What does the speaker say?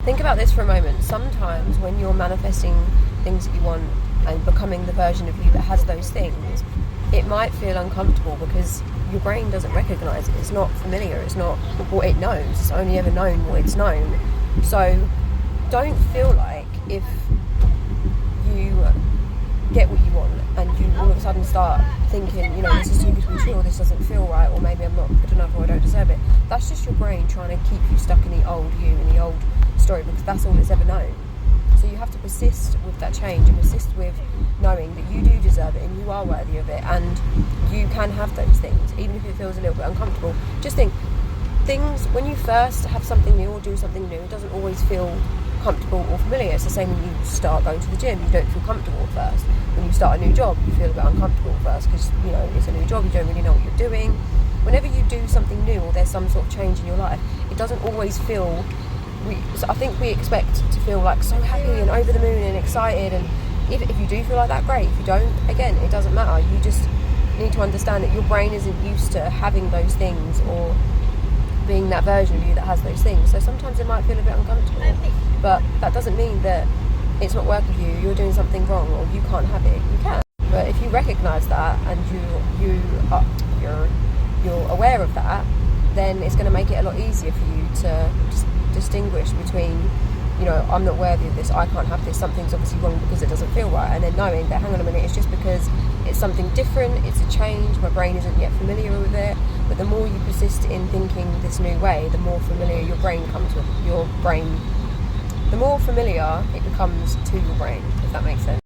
Think about this for a moment. Sometimes when you're manifesting things that you want and becoming the version of you that has those things, it might feel uncomfortable because your brain doesn't recognise it. It's not familiar. It's not what it knows. It's only ever known what it's known. So don't feel like if you get what you want and you all of a sudden start thinking, this is too good to be true, or this doesn't feel right, or maybe I'm not good enough, or I don't deserve it. That's just your brain trying to keep you stuck in the old you, in the old story, because that's all it's ever known. So you have to persist with that change and persist with knowing that you do deserve it and you are worthy of it, and you can have those things even if it feels a little bit uncomfortable. Just think, things, when you first have something new or do something new, it doesn't always feel comfortable or familiar. It's the same when you start going to the gym. You don't feel comfortable at first. When you start a new job, you feel a bit uncomfortable at first because it's a new job, you don't really know what you're doing. Whenever you do something new or there's some sort of change in your life, it doesn't always feel, I think we expect to feel like so happy and over the moon and excited, and if you do feel like that, great. If you don't, again, it doesn't matter. You just need to understand that your brain isn't used to having those things or being that version of you that has those things. So sometimes it might feel a bit uncomfortable, but that doesn't mean that it's not working for you, you're doing something wrong, or you can't have it. You can. But if you recognise that and you're aware of that, then it's going to make it a lot easier for you to distinguish between, I'm not worthy of this, I can't have this, something's obviously wrong because it doesn't feel right, and then knowing that, hang on a minute, it's just because it's something different, it's a change, my brain isn't yet familiar with it. But the more you persist in thinking this new way, the more familiar your brain comes with your brain. The more familiar it becomes to your brain, if that makes sense.